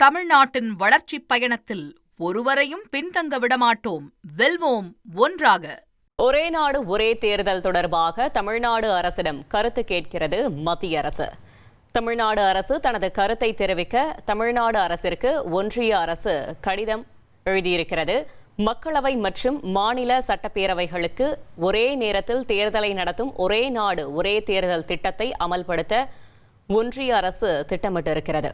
தமிழ்நாட்டின் வளர்ச்சிப் பயணத்தில் ஒருவரையும் பின்தங்க விடமாட்டோம், வெல்வோம் ஒன்றாக. ஒரே நாடு ஒரே தேர்தல் தொடர்பாக தமிழ்நாடு அரசிடம் கருத்து கேட்கிறது மத்திய அரசு. தமிழ்நாடு அரசு தனது கருத்தை தெரிவிக்க தமிழ்நாடு அரசிற்கு ஒன்றிய அரசு கடிதம் எழுதியிருக்கிறது. மக்களவை மற்றும் மாநில சட்டப்பேரவைகளுக்கு ஒரே நேரத்தில் தேர்தலை நடத்தும் ஒரே நாடு ஒரே தேர்தல் திட்டத்தை அமல்படுத்த ஒன்றிய அரசு திட்டமிட்டிருக்கிறது.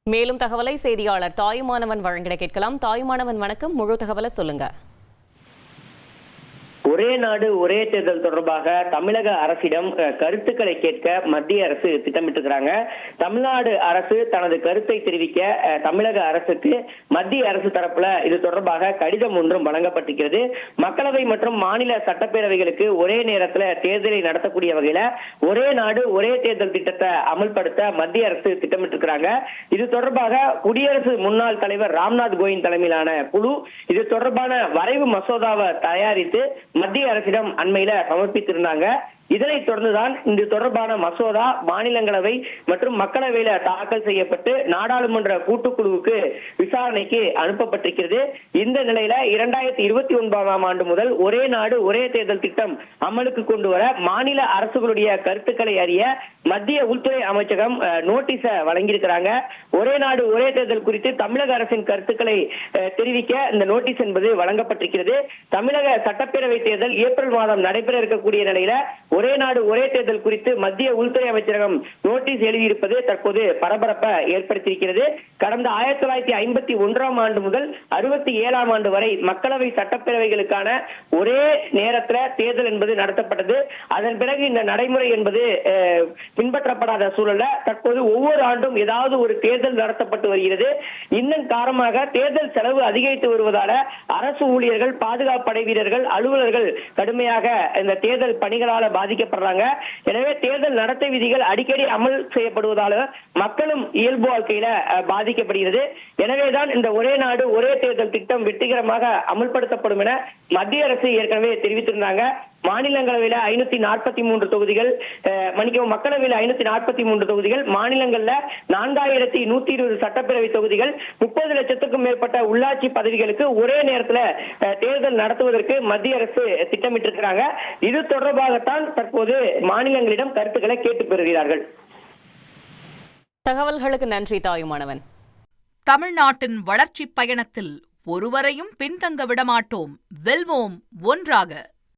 மேலும் தகவலை செய்தியாளர் தாயுமானவன் வழங்கிட கேட்கலாம். தாயுமானவன் வணக்கம், முழு தகவலை சொல்லுங்க. ஒரே நாடு ஒரே தேர்தல் தொடர்பாக தமிழக அரசிடம் கருத்துக்களை கேட்க மத்திய அரசு திட்டமிட்டிருக்கிறாங்க. தமிழ்நாடு அரசு தனது கருத்தை தெரிவிக்க தமிழக அரசுக்கு மத்திய அரசு தரப்புல இது தொடர்பாக கடிதம் ஒன்றும் வழங்கப்பட்டிருக்கிறது. மக்களவை மற்றும் மாநில சட்டப்பேரவைகளுக்கு ஒரே நேரத்தில் தேர்தலை நடத்தக்கூடிய வகையில ஒரே நாடு ஒரே தேர்தல் திட்டத்தை அமல்படுத்த மத்திய அரசு திட்டமிட்டிருக்கிறாங்க. இது தொடர்பாக குடியரசு முன்னாள் தலைவர் ராம்நாத் கோவிந்த் தலைமையிலான குழு இது தொடர்பான வரைவு மசோதாவை தயாரித்து மத்திய அரசிடம் அண்மையில சமர்ப்பித்திருந்தாங்க. இதனைத் தொடர்ந்துதான் இது தொடர்பான மசோதா மாநிலங்களவை மற்றும் மக்களவையில தாக்கல் செய்யப்பட்டு நாடாளுமன்ற கூட்டுக்குழுவுக்கு விசாரணைக்கு அனுப்பப்பட்டிருக்கிறது. இந்த நிலையில 2029ஆம் ஆண்டு முதல் ஒரே நாடு ஒரே தேர்தல் திட்டம் அமலுக்கு கொண்டு வர மாநில அரசுகளுடைய கருத்துக்களை அறிய மத்திய உள்துறை அமைச்சகம் நோட்டீஸ வழங்கியிருக்கிறாங்க. ஒரே நாடு ஒரே தேர்தல் குறித்து தமிழக அரசின் கருத்துக்களை தெரிவிக்க இந்த நோட்டீஸ் என்பது வழங்கப்பட்டிருக்கிறது. தமிழக சட்டப்பேரவை தேர்தல் ஏப்ரல் மாதம் நடைபெற இருக்கக்கூடிய நிலையில ஒரே நாடு ஒரே தேர்தல் குறித்து மத்திய உள்துறை அமைச்சரகம் நோட்டீஸ் எழுதியிருப்பது தற்போது பரபரப்பை ஏற்படுத்தியிருக்கிறது. கடந்த 1951ஆம் ஆண்டு முதல் 67ஆம் ஆண்டு வரை மக்களவை சட்டப்பேரவைகளுக்கான ஒரே நேரத்தில் தேர்தல் என்பது நடத்தப்பட்டது. அதன் பிறகு இந்த நடைமுறை என்பது பின்பற்றப்படாத சூழல்ல தற்போது ஒவ்வொரு ஆண்டும் ஏதாவது ஒரு தேர்தல் நடத்தப்பட்டு வருகிறது. இன்னும் காரணமாக தேர்தல் செலவு அதிகரித்து வருவதால அரசு ஊழியர்கள், பாதுகாப்பு படை வீரர்கள், அலுவலர்கள் கடுமையாக இந்த தேர்தல் பணிகளால் பாதிக்கப்படுறாங்க. எனவே தேர்தல் நடத்தை விதிகள் அடிக்கடி அமல் செய்யப்படுவதால மக்களும் இயல்பு வாழ்க்கையில பாதிக்கப்படுகிறது. எனவேதான் இந்த ஒரே நாடு ஒரே தேர்தல் திட்டம் வெற்றிகரமாக அமல்படுத்தப்படும் என மத்திய அரசு ஏற்கனவே தெரிவித்திருந்தாங்க. மாநிலங்களவையில 543 தொகுதிகள், மக்களவையில் 543 தொகுதிகள், மாநிலங்கள்ல 4120 சட்டப்பேரவை தொகுதிகள், 30 லட்சத்துக்கும் மேற்பட்ட உள்ளாட்சி பதவிகளுக்கு ஒரே நேரத்தில் தேர்தல் நடத்துவதற்கு மத்திய அரசு திட்டமிட்டிருக்கிறாங்க. இது தொடர்பாகத்தான் தற்போது மாநிலங்களிடம் கருத்துக்களை கேட்டு பெறுகிறார்கள். தகவல்களுக்கு நன்றி தாயுமானவன். தமிழ்நாட்டின் வளர்ச்சிப் பயணத்தில் ஒருவரையும் பின்தங்க விடமாட்டோம், வெல்வோம் ஒன்றாக.